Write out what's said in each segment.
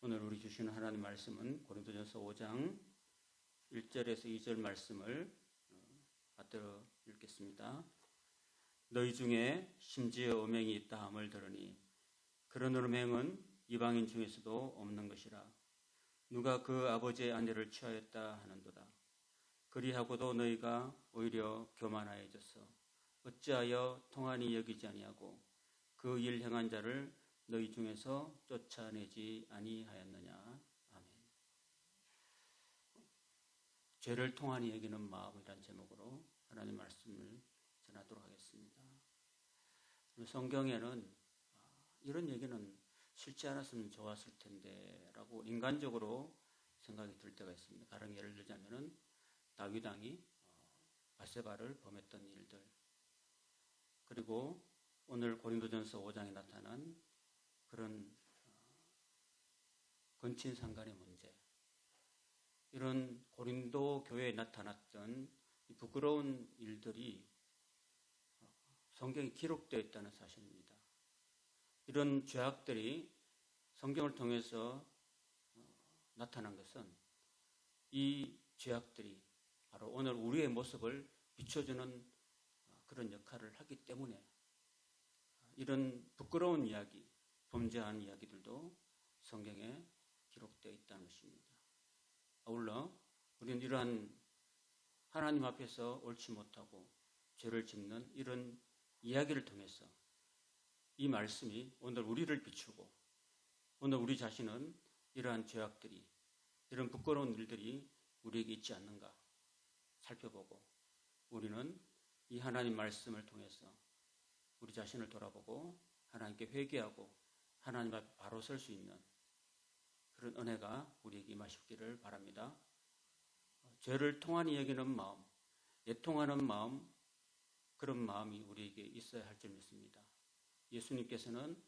오늘 우리 주시는 하나님 말씀은 고린도전서 5장 1절에서 2절 말씀을 받들어 읽겠습니다. 너희 중에 심지어 음행이 있다 함을 들으니 그런 음행은 이방인 중에서도 없는 것이라. 누가 그 아버지의 아내를 취하였다 하는도다. 그리하고도 너희가 오히려 교만하여졌어. 어찌하여 통한이 여기지 아니하고 그 일 행한 자를 너희 중에서 쫓아내지 아니하였느냐. 아멘. 죄를 통한이 여기는 마음이란 제목으로 하나님 말씀을 전하도록 하겠습니다. 성경에는 이런 얘기는 싫지 않았으면 좋았을 텐데 라고 인간적으로 생각이 들 때가 있습니다. 가령 예를 들자면은 다윗 왕이 밧세바를 범했던 일들, 그리고 오늘 고린도전서 5장에 나타난 그런 건친상간의 문제, 이런 고린도 교회에 나타났던 이 부끄러운 일들이 성경에 기록되어 있다는 사실입니다. 이런 죄악들이 성경을 통해서 나타난 것은 이 죄악들이 바로 오늘 우리의 모습을 비춰주는 그런 역할을 하기 때문에 이런 부끄러운 이야기, 범죄한 이야기들도 성경에 기록되어 있다는 것입니다. 아울러 우리는 이러한 하나님 앞에서 옳지 못하고 죄를 짓는 이런 이야기를 통해서 이 말씀이 오늘 우리를 비추고 오늘 우리 자신은 이러한 죄악들이, 이런 부끄러운 일들이 우리에게 있지 않는가 살펴보고 우리는 이 하나님 말씀을 통해서 우리 자신을 돌아보고 하나님께 회개하고 하나님 앞에 바로 설 수 있는 그런 은혜가 우리에게 임하시기를 바랍니다. 죄를 통한이 여기는 마음, 애통하는 마음, 그런 마음이 우리에게 있어야 할 줄 믿습니다. 예수님께서는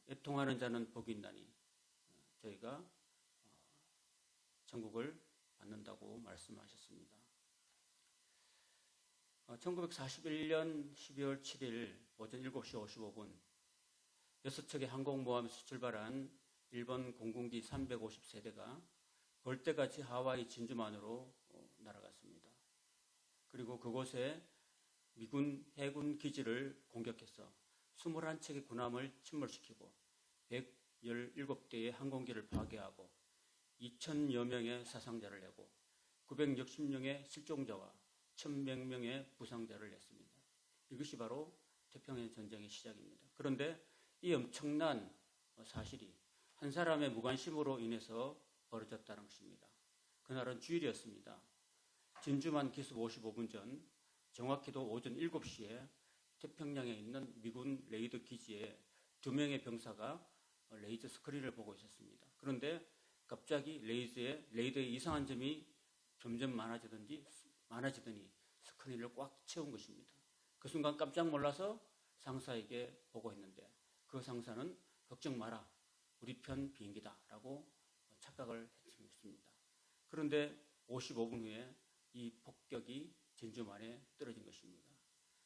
애통하는 자는 복이 있나니 저희가 천국을 받는다고 말씀하셨습니다. 1941년 12월 7일 오전 7시 55분 6척의 항공모함에서 출발한 일본 공군기 350세대가 벌떼같이 하와이 진주만으로 날아갔습니다. 그리고 그곳에 미군 해군 기지를 공격해서 21척의 군함을 침몰시키고 117대의 항공기를 파괴하고 2,000여 명의 사상자를 내고 960명의 실종자와 1,100명의 부상자를 냈습니다. 이것이 바로 태평양 전쟁의 시작입니다. 그런데 이 엄청난 사실이 한 사람의 무관심으로 인해서 벌어졌다는 것입니다. 그날은 주일이었습니다. 진주만 기습 55분 전, 정확히도 오전 7시에 태평양에 있는 미군 레이더 기지에 2명의 병사가 레이저 스크린을 보고 있었습니다. 그런데 갑자기 레이더의 이상한 점이 점점 많아지더니 스크린을 꽉 채운 것입니다. 그 순간 깜짝 놀라서 상사에게 보고했는데 그 상사는 걱정 마라, 우리 편 비행기다 라고 착각을 했습니다. 그런데 55분 후에 이 폭격이 진주만에 떨어진 것입니다.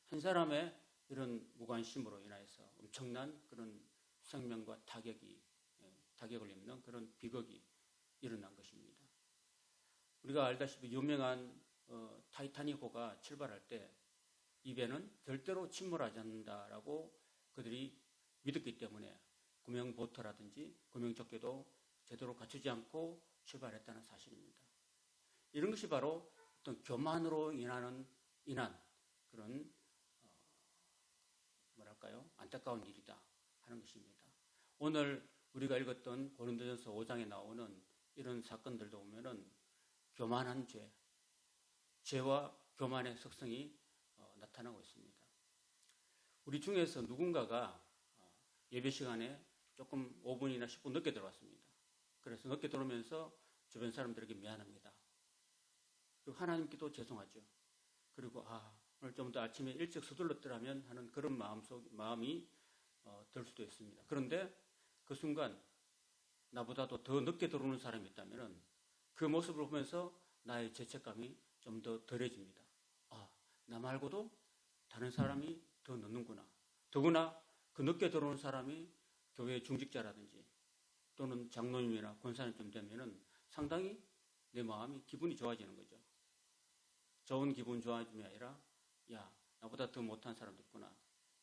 한 사람의 이런 무관심으로 인하여서 엄청난 그런 생명과 타격을 입는 그런 비극이 일어난 것입니다. 우리가 알다시피 유명한 타이타닉호가 출발할 때 이 배는 절대로 침몰하지 않는다라고 그들이 믿었기 때문에 구명보트라든지 구명조끼도 제대로 갖추지 않고 출발했다는 사실입니다. 이런 것이 바로 어떤 교만으로 인한 그런 안타까운 일이다 하는 것입니다. 오늘 우리가 읽었던 고린도전서 5장에 나오는 이런 사건들도 보면은 교만한 죄와 교만의 속성이 나타나고 있습니다. 우리 중에서 누군가가 예배 시간에 조금 5분이나 10분 늦게 들어왔습니다. 그래서 늦게 들어오면서 주변 사람들에게 미안합니다. 그리고 하나님께도 죄송하죠. 그리고 오늘 좀 더 아침에 일찍 서둘렀더라면 하는 그런 마음이 들 수도 있습니다. 그런데 그 순간 나보다도 더 늦게 들어오는 사람이 있다면 그 모습을 보면서 나의 죄책감이 좀 더 덜해집니다. 나 말고도 다른 사람이 더 늦는구나. 더구나 그 늦게 들어오는 사람이 교회 중직자라든지 또는 장로님이나 권사님 좀 되면은 상당히 내 마음이 기분이 좋아지는 거죠. 좋은 기분 좋아짐이 아니라 야, 나보다 더 못한 사람도 있구나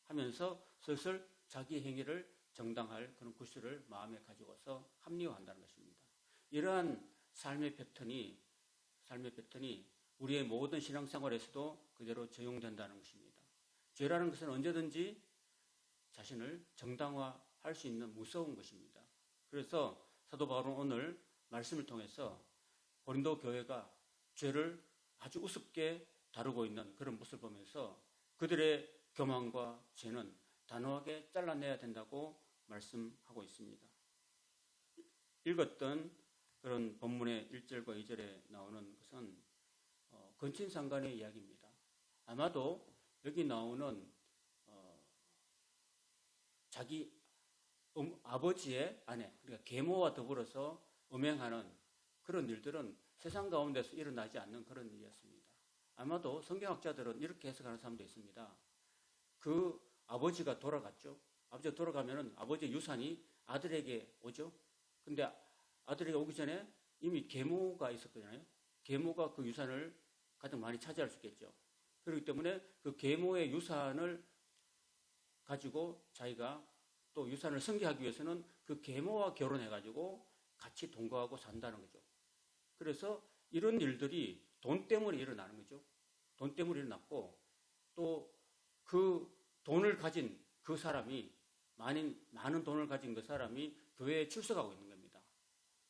하면서 슬슬 자기 행위를 정당할 그런 구실을 마음에 가지고서 합리화한다는 것입니다. 이러한 삶의 패턴이 우리의 모든 신앙생활에서도 그대로 적용된다는 것입니다. 죄라는 것은 언제든지 자신을 정당화할 수 있는 무서운 것입니다. 그래서 사도 바울은 오늘 말씀을 통해서 고린도 교회가 죄를 아주 우습게 다루고 있는 그런 모습을 보면서 그들의 교만과 죄는 단호하게 잘라내야 된다고 말씀하고 있습니다. 읽었던 그런 본문의 1절과 2절에 나오는 것은 근친상간의 이야기입니다. 아마도 여기 나오는 자기 아버지의 아내, 그러니까 계모와 더불어서 음행하는 그런 일들은 세상 가운데서 일어나지 않는 그런 일이었습니다. 아마도 성경학자들은 이렇게 해석하는 사람도 있습니다. 그 아버지가 돌아갔죠. 아버지가 돌아가면은 아버지의 유산이 아들에게 오죠. 근데 아들에게 오기 전에 이미 계모가 있었거든요. 계모가 그 유산을 가장 많이 차지할 수 있겠죠. 그렇기 때문에 그 계모의 유산을 가지고 자기가 또 유산을 승계하기 위해서는 그 계모와 결혼해가지고 같이 동거하고 산다는 거죠. 그래서 이런 일들이 돈 때문에 일어나는 거죠. 돈 때문에 일어났고 또 그 돈을 가진 그 사람이 많은 돈을 가진 그 사람이 교회에 출석하고 있는 겁니다.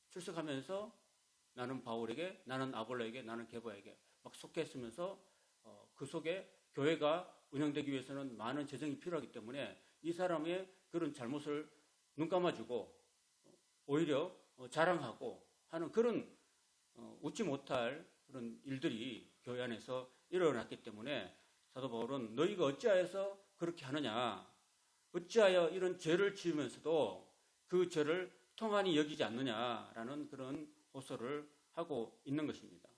출석하면서 나는 바울에게, 나는 아볼로에게, 나는 게바에게 막 속했으면서 그 속에 교회가 운영되기 위해서는 많은 재정이 필요하기 때문에 이 사람의 그런 잘못을 눈 감아주고 오히려 자랑하고 하는 그런 웃지 못할 그런 일들이 교회 안에서 일어났기 때문에 사도 바울은 너희가 어찌하여서 그렇게 하느냐, 어찌하여 이런 죄를 지으면서도 그 죄를 통한이 여기지 않느냐라는 그런 호소를 하고 있는 것입니다.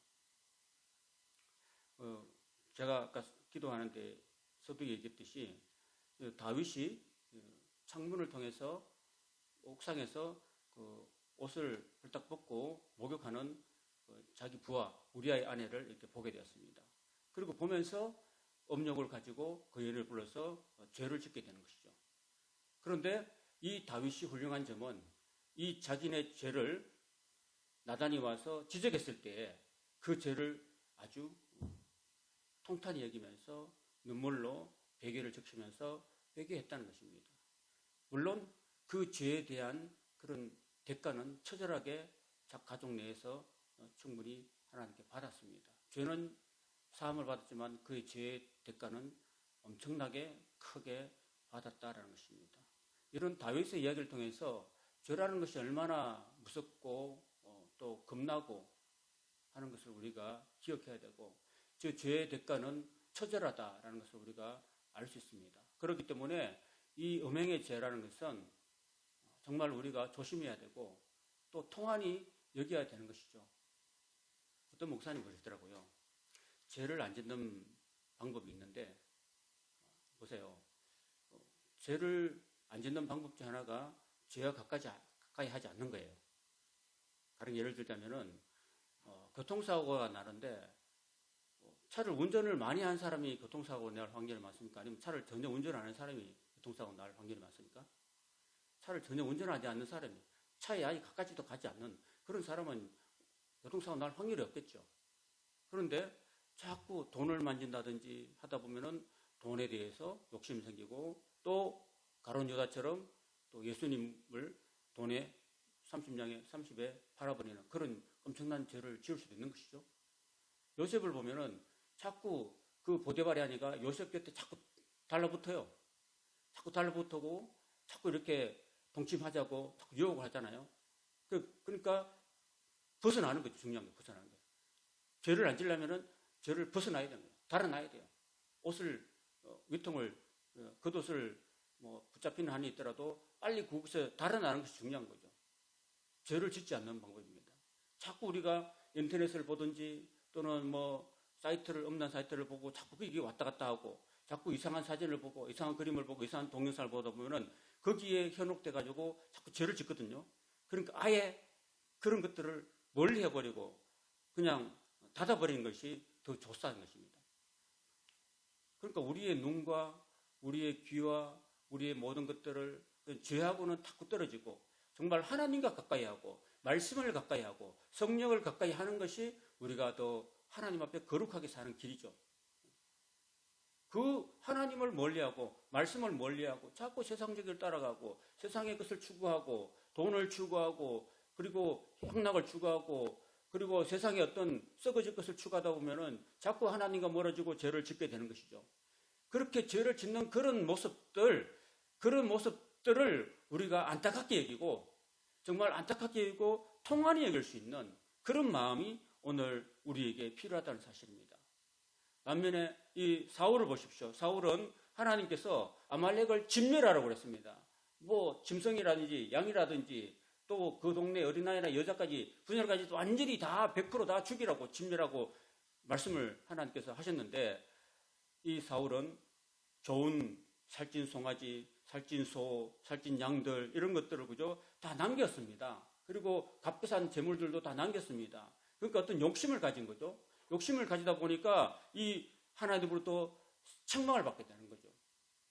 제가 아까 기도하는 데서도 얘기했듯이 다윗이 창문을 통해서 옥상에서 그 옷을 홀딱 벗고 목욕하는 자기 부하 우리아의 아내를 이렇게 보게 되었습니다. 그리고 보면서 음욕을 가지고 그 여인을 불러서 죄를 짓게 되는 것이죠. 그런데 이 다윗이 훌륭한 점은 이 자기네 죄를 나단이 와서 지적했을 때에 그 죄를 아주 통탄히 여기면서 눈물로 베개를 적시면서 회개했다는 것입니다. 물론 그 죄에 대한 그런 대가는 처절하게 가족 내에서 충분히 하나님께 받았습니다. 죄는 사함을 받았지만 그의 죄의 대가는 엄청나게 크게 받았다라는 것입니다. 이런 다윗의 이야기를 통해서 죄라는 것이 얼마나 무섭고 또 겁나고 하는 것을 우리가 기억해야 되고 저 죄의 대가는 처절하다라는 것을 우리가 알 수 있습니다. 그렇기 때문에 이 음행의 죄라는 것은 정말 우리가 조심해야 되고 또 통한이 여겨야 되는 것이죠. 어떤 목사님이 그러시더라고요. 죄를 안 짓는 방법이 있는데 보세요. 죄를 안 짓는 방법 중 하나가 죄와 가까이 하지 않는 거예요. 다른 예를 들자면은 교통사고가 나는데 차를 운전을 많이 한 사람이 교통사고 날 확률이 많습니까? 아니면 차를 전혀 운전 안 하는 사람이 교통사고 날 확률이 많습니까? 차를 전혀 운전하지 않는 사람이 차에 아예 가까이도 가지 않는 그런 사람은 교통사고 날 확률이 없겠죠. 그런데 자꾸 돈을 만진다든지 하다 보면은 돈에 대해서 욕심이 생기고 또 가룟 유다처럼 또 예수님을 돈에 30냥에 30에 팔아버리는 그런 엄청난 죄를 지을 수도 있는 것이죠. 요셉을 보면은 자꾸 그 보디바리아니가 요셉 곁에 자꾸 달라붙어요. 자꾸 달라붙고 자꾸 이렇게 동침하자고 자꾸 유혹을 하잖아요. 그러니까 벗어나는 거죠. 중요한 게 벗어나는 거예요. 죄를 안 지려면은 죄를 벗어나야 되는 거예요. 달아나야 돼요. 옷을 위통을 겉옷을 뭐 붙잡히는 한이 있더라도 빨리 그곳에 달아나는 것이 중요한 거죠. 죄를 짓지 않는 방법입니다. 자꾸 우리가 인터넷을 보든지 또는 뭐 음란 사이트를 보고 자꾸 그게 왔다 갔다 하고 자꾸 이상한 사진을 보고 이상한 그림을 보고 이상한 동영상을 보다 보면은 거기에 현혹돼 가지고 자꾸 죄를 짓거든요. 그러니까 아예 그런 것들을 멀리 해버리고 그냥 닫아버리는 것이 더 좋다는 것입니다. 그러니까 우리의 눈과 우리의 귀와 우리의 모든 것들을 죄하고는 자꾸 떨어지고 정말 하나님과 가까이 하고 말씀을 가까이 하고 성령을 가까이 하는 것이 우리가 더 하나님 앞에 거룩하게 사는 길이죠. 그 하나님을 멀리하고 말씀을 멀리하고 자꾸 세상적을 따라가고 세상의 것을 추구하고 돈을 추구하고 그리고 향락을 추구하고 그리고 세상의 어떤 썩어질 것을 추구하다 보면은 자꾸 하나님과 멀어지고 죄를 짓게 되는 것이죠. 그렇게 죄를 짓는 그런 모습들을 우리가 안타깝게 여기고 정말 안타깝게 여기고 통한히 여길 수 있는 그런 마음이 오늘 우리에게 필요하다는 사실입니다. 반면에 이 사울을 보십시오. 사울은 하나님께서 아말렉을 진멸하라고 그랬습니다. 뭐 짐승이라든지 양이라든지 또 그 동네 어린아이나 여자까지 분열까지 완전히 다 100% 죽이라고 진멸하고 말씀을 하나님께서 하셨는데 이 사울은 좋은 살찐 송아지, 살찐 소, 살찐 양들 이런 것들을 그저 다 남겼습니다. 그리고 값비싼 재물들도 다 남겼습니다. 그러니까 어떤 욕심을 가진 거죠. 욕심을 가지다 보니까 이 하나님으로부터 책망을 받게 되는 거죠.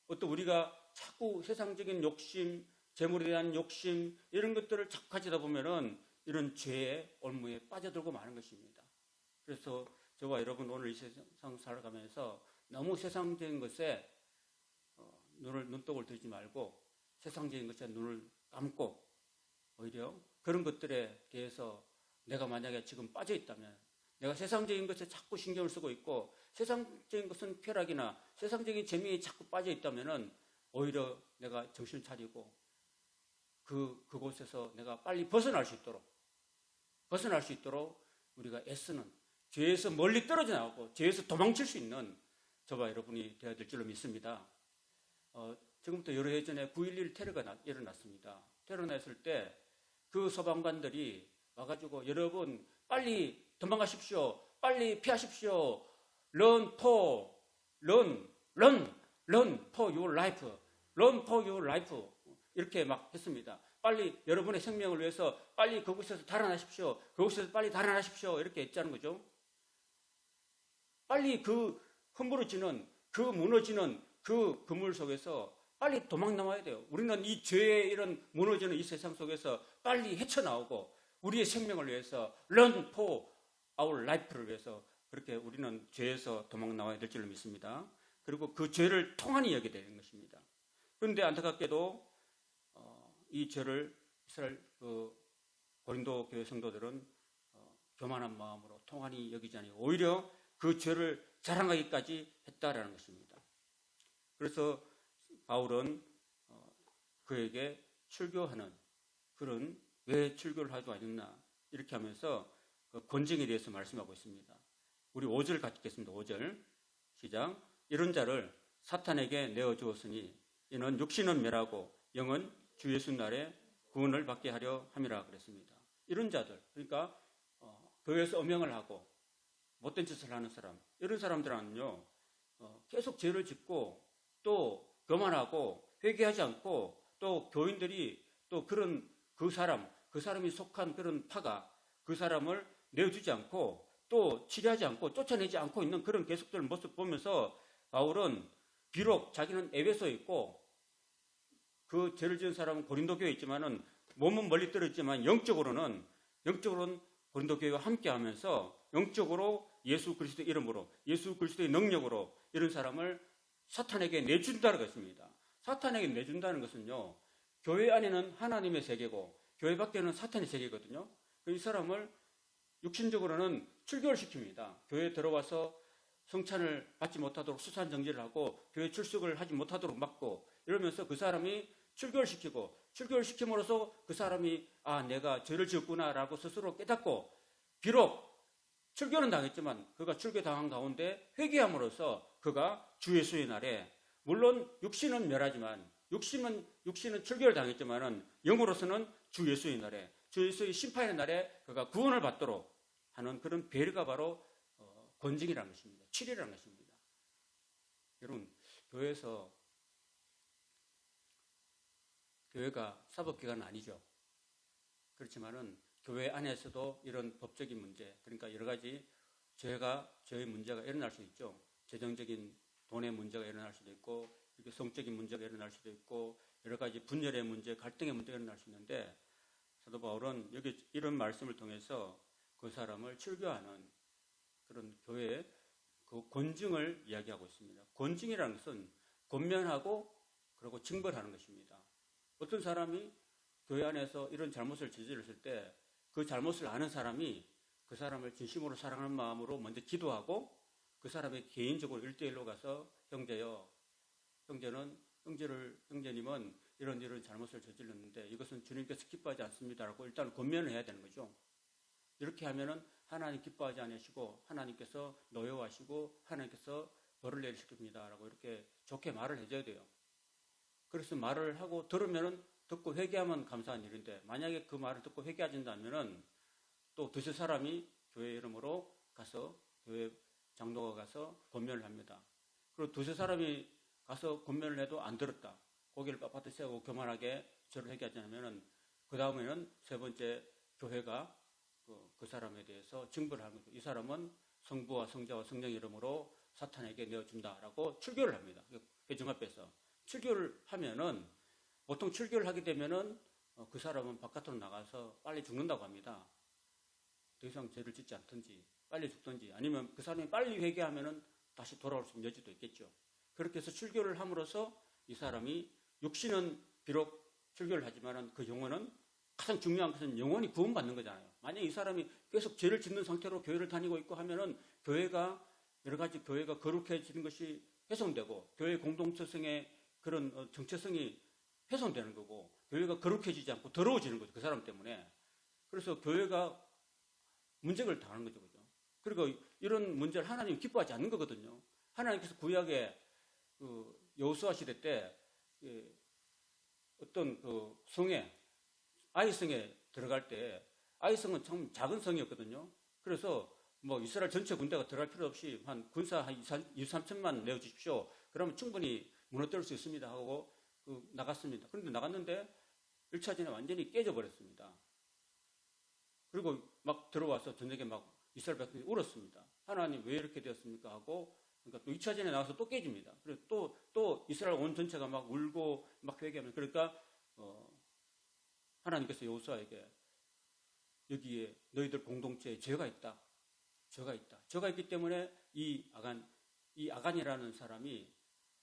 어떤 우리가 자꾸 세상적인 욕심, 재물에 대한 욕심 이런 것들을 자꾸 가지다 보면은 이런 죄의 올무에 빠져들고 마는 것입니다. 그래서 저와 여러분 오늘 이 세상 살아가면서 너무 세상적인 것에 눈독을 들지 말고 세상적인 것에 눈을 감고 오히려 그런 것들에 대해서 내가 만약에 지금 빠져 있다면 내가 세상적인 것에 자꾸 신경을 쓰고 있고 세상적인 것은 쾌락이나 세상적인 재미에 자꾸 빠져 있다면은 오히려 내가 정신을 차리고 그곳에서 내가 빨리 벗어날 수 있도록 우리가 애쓰는 죄에서 멀리 떨어져 나오고 죄에서 도망칠 수 있는 저와 여러분이 되어야 될 줄로 믿습니다. 지금부터 여러 해 전에 9.11 테러가 일어났습니다. 테러 났을 때 그 소방관들이 와가지고 여러분 빨리 도망가십시오. 빨리 피하십시오. Run for your life. Run for your life. 이렇게 막 했습니다. 빨리 여러분의 생명을 위해서 빨리 그곳에서 달아나십시오. 그곳에서 빨리 달아나십시오. 이렇게 했자는 거죠. 빨리 그 허물어지는 그 무너지는 그 그물 속에서 빨리 도망 나와야 돼요. 우리는 이 죄의 이런 무너지는 이 세상 속에서 빨리 헤쳐나오고 우리의 생명을 위해서 Run for our life를 위해서 그렇게 우리는 죄에서 도망 나와야 될 줄로 믿습니다. 그리고 그 죄를 통한히 여기게 되는 것입니다. 그런데 안타깝게도 이 죄를 이스라엘 고린도 교회 성도들은 교만한 마음으로 통한히 여기지 아니고 오히려 그 죄를 자랑하기까지 했다라는 것입니다. 그래서 바울은 그에게 출교하는 그런 왜 출교를 하지 않았나 이렇게 하면서 그 권징에 대해서 말씀하고 있습니다. 우리 5절 같이 읽겠습니다. 5절 시작. 이런 자를 사탄에게 내어주었으니 이는 육신은 멸하고 영은 주 예수 날에 구원을 받게 하려 함이라 그랬습니다. 이런 자들 그러니까 교회에서 엄명을 하고 못된 짓을 하는 사람 이런 사람들은요 계속 죄를 짓고 또 교만하고 회개하지 않고 또 교인들이 또 그런 그 사람이 속한 그런 파가 그 사람을 내어주지 않고 또 치료하지 않고 쫓아내지 않고 있는 그런 계속될 모습 보면서 바울은 비록 자기는 에베소에 있고 그 죄를 지은 사람은 고린도 교회에 있지만은 몸은 멀리 떨어지지만 영적으로는 고린도 교회와 함께하면서 영적으로 예수 그리스도의 이름으로 예수 그리스도의 능력으로 이런 사람을 사탄에게 내준다는 것입니다. 사탄에게 내준다는 것은요 교회 안에는 하나님의 세계고 교회 밖에는 사탄의 세계거든요. 이 사람을 육신적으로는 출교를 시킵니다. 교회에 들어와서 성찬을 받지 못하도록 수산정지를 하고 교회 출석을 하지 못하도록 막고 이러면서 그 사람이 출교를 시킴으로써 그 사람이 내가 죄를 지었구나라고 스스로 깨닫고 비록 출교는 당했지만 그가 출교당한 가운데 회개함으로써 그가 주 예수의 날에 물론 육신은 멸하지만 육신은 출교를 당했지만은 영으로서는 주 예수의 날에 주 예수의 심판의 날에 그가 구원을 받도록 하는 그런 배려가 바로 권징이라는 것입니다. 치료라는 것입니다. 여러분 교회가 사법기관은 아니죠. 그렇지만은 교회 안에서도 이런 법적인 문제, 그러니까 여러 가지 죄의 문제가 일어날 수 있죠. 재정적인 돈의 문제가 일어날 수도 있고, 이렇게 성적인 문제가 일어날 수도 있고, 여러 가지 분열의 문제, 갈등의 문제가 일어날 수 있는데, 사도 바울은 여기 이런 말씀을 통해서 그 사람을 출교하는 그런 교회의 그 권징을 이야기하고 있습니다. 권징이라는 것은 권면하고 그리고 징벌하는 것입니다. 어떤 사람이 교회 안에서 이런 잘못을 저질렀을 때 그 잘못을 아는 사람이 그 사람을 진심으로 사랑하는 마음으로 먼저 기도하고 그 사람의 개인적으로 1대1로 가서 형제님은 이런 잘못을 저질렀는데 이것은 주님께서 기뻐하지 않습니다라고 일단 권면을 해야 되는 거죠. 이렇게 하면은 하나님 기뻐하지 않으시고 하나님께서 노여워하시고 하나님께서 벌을 내리십니다라고 이렇게 좋게 말을 해줘야 돼요. 그래서 말을 하고 들으면은 듣고 회개하면 감사한 일인데 만약에 그 말을 듣고 회개하지 않으면은 또 두세 사람이 교회 이름으로 가서 교회 장로가 가서 권면을 합니다. 그리고 두세 사람이 가서 권면을 해도 안 들었다. 고개를 빳빳이 세우고 교만하게 저를 회개하지 않으면은 그 다음에는 세 번째 교회가 그 사람에 대해서 징벌을 하는 거죠. 이 사람은 성부와 성자와 성령 이름으로 사탄에게 내어준다라고 출교를 합니다. 회중 앞에서 출교를 하면은 보통 출교를 하게 되면은 그 사람은 바깥으로 나가서 빨리 죽는다고 합니다. 더 이상 죄를 짓지 않든지 빨리 죽든지 아니면 그 사람이 빨리 회개하면은 다시 돌아올 수 있는 여지도 있겠죠. 그렇게 해서 출교를 함으로써 이 사람이 육신은 비록 출교를 하지만은 그 영혼은 가장 중요한 것은 영원히 구원받는 거잖아요. 만약 이 사람이 계속 죄를 짓는 상태로 교회를 다니고 있고 하면은 교회가 여러 가지 교회가 거룩해지는 것이 훼손되고 교회 공동체성의 그런 정체성이 훼손되는 거고 교회가 거룩해지지 않고 더러워지는 거죠. 그 사람 때문에. 그래서 교회가 문제를 당하는 거죠. 그죠? 그리고 이런 문제를 하나님이 기뻐하지 않는 거거든요. 하나님께서 구약에 여호수아 시대 때 어떤 그 성에 아이성에 들어갈 때 아이성은 참 작은 성이었거든요. 그래서 뭐 이스라엘 전체 군대가 들어갈 필요 없이 한 군사 한 2, 3천만 내어주십시오. 그러면 충분히 무너뜨릴 수 있습니다 하고 나갔습니다. 그런데 나갔는데 1차전에 완전히 깨져버렸습니다. 그리고 막 들어와서 저녁에 막 이스라엘 백성이 울었습니다. 하나님 왜 이렇게 되었습니까 하고 그러니까 또 2차전에 나가서 또 깨집니다. 그래서 또 이스라엘 온 전체가 막 울고 막 회개하면 그러니까 하나님께서 여호수아에게 여기에 너희들 공동체에 죄가 있다. 죄가 있기 때문에 이 아간이라는 사람이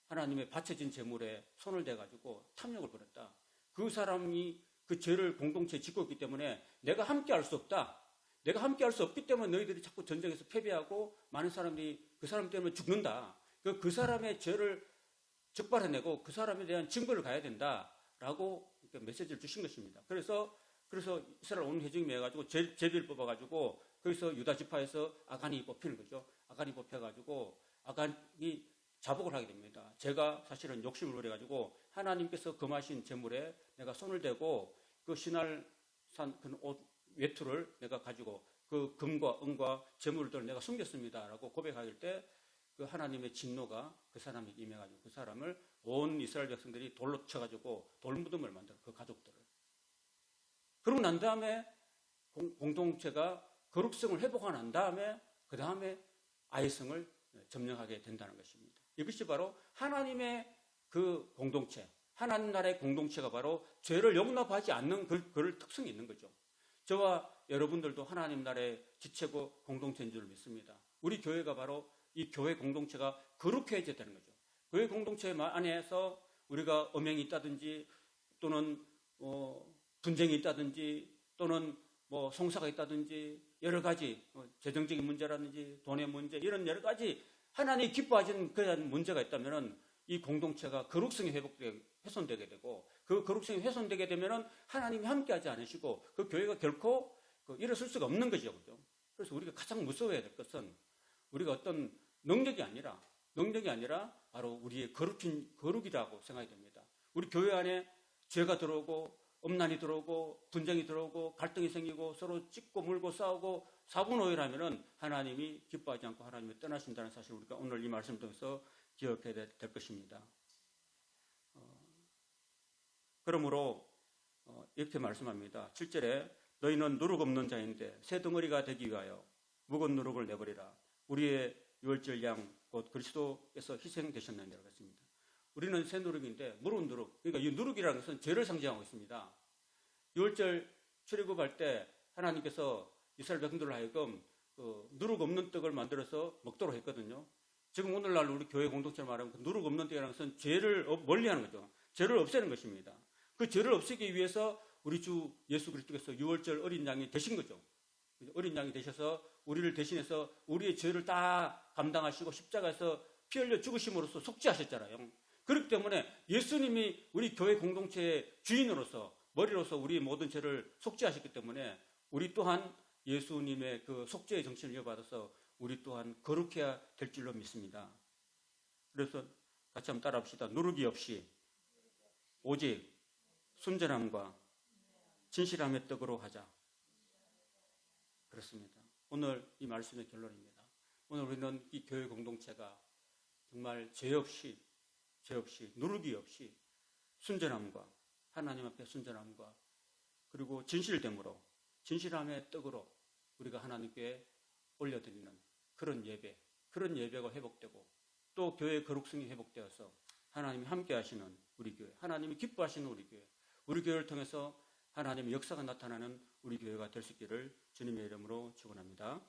하나님의 바쳐진 재물에 손을 대가지고 탐욕을 부렸다. 그 사람이 그 죄를 공동체에 짓고 있기 때문에 내가 함께 할 수 없다. 내가 함께 할 수 없기 때문에 너희들이 자꾸 전쟁에서 패배하고 많은 사람들이 그 사람 때문에 죽는다. 그 사람의 죄를 적발해내고 그 사람에 대한 증거를 가야 된다라고 메시지를 주신 것입니다. 그래서 이스라엘 온 회중이 모여가지고 제비를 뽑아가지고 거기서 유다 지파에서 아간이 뽑히는 거죠. 아간이 뽑혀가지고 아간이 자복을 하게 됩니다. 제가 사실은 욕심을 부려가지고 하나님께서 금하신 재물에 내가 손을 대고 그 신할산 그 옷 외투를 내가 가지고 그 금과 은과 재물들을 내가 숨겼습니다라고 고백할 때 그 하나님의 진노가 그 사람에게 임해가지고 그 사람을 온 이스라엘 백성들이 돌로 쳐가지고 돌무덤을 만들어 그 가족들을. 그러고 난 다음에 공동체가 거룩성을 회복하고 난 다음에 그 다음에 아이성을 점령하게 된다는 것입니다. 이것이 바로 하나님의 그 공동체, 하나님 나라의 공동체가 바로 죄를 용납하지 않는 그럴 특성이 있는 거죠. 저와 여러분들도 하나님 나라의 지체고 공동체인 줄 믿습니다. 우리 교회가 바로 이 교회 공동체가 거룩해져야 되는 거죠. 교회 공동체 안에서 우리가 음행이 있다든지 또는 분쟁이 있다든지 또는 뭐 송사가 있다든지 여러 가지 재정적인 문제라든지 돈의 문제 이런 여러 가지 하나님이 기뻐하시는 그런 문제가 있다면은 이 공동체가 거룩성이 훼손되게 되고 그 거룩성이 훼손되게 되면은 하나님이 함께하지 않으시고 그 교회가 결코 일어설 수가 없는 거죠. 그죠? 그래서 우리가 가장 무서워해야 될 것은 우리가 어떤 능력이 아니라 바로 우리의 거룩이라고 생각이 됩니다. 우리 교회 안에 죄가 들어오고 음란이 들어오고 분쟁이 들어오고 갈등이 생기고 서로 찢고 물고 싸우고 사분오열하면은 하나님이 기뻐하지 않고 하나님이 떠나신다는 사실을 우리가 오늘 이 말씀을 통해서 기억해야 될 것입니다. 그러므로 이렇게 말씀합니다. 7절에 너희는 누룩 없는 자인데 새 덩어리가 되기 위하여 묵은 누룩을 내버리라. 우리의 유월절 양 곧 그리스도께서 희생되셨느니라 했습니다. 우리는 새 누룩인데 묵은 누룩, 그러니까 이 누룩이라는 것은 죄를 상징하고 있습니다. 유월절 출애굽할 때 하나님께서 이스라엘 백성들을 하여금 누룩 없는 떡을 만들어서 먹도록 했거든요. 지금 오늘날 우리 교회 공동체를 말하면 그 누룩 없는 떡이라는 것은 죄를 멀리하는 거죠. 죄를 없애는 것입니다. 그 죄를 없애기 위해서 우리 주 예수 그리스도께서 유월절 어린 양이 되신 거죠. 어린 양이 되셔서 우리를 대신해서 우리의 죄를 다 감당하시고 십자가에서 피 흘려 죽으심으로써 속죄하셨잖아요. 그렇기 때문에 예수님이 우리 교회 공동체의 주인으로서 머리로서 우리의 모든 죄를 속죄하셨기 때문에 우리 또한 예수님의 그 속죄의 정신을 이어받아서 우리 또한 거룩해야 될 줄로 믿습니다. 그래서 같이 한번 따라합시다. 누룩이 없이 오직 순전함과 진실함의 떡으로 하자. 그렇습니다. 오늘 이 말씀의 결론입니다. 오늘 우리는 이 교회 공동체가 정말 죄 없이 누룩이 없이 순전함과 하나님 앞에 순전함과 그리고 진실됨으로 진실함의 떡으로 우리가 하나님께 올려드리는 그런 예배가 회복되고 또 교회의 거룩성이 회복되어서 하나님이 함께 하시는 우리 교회, 하나님이 기뻐하시는 우리 교회를 통해서 하나님의 역사가 나타나는 우리 교회가 될 수 있기를 주님의 이름으로 축원합니다.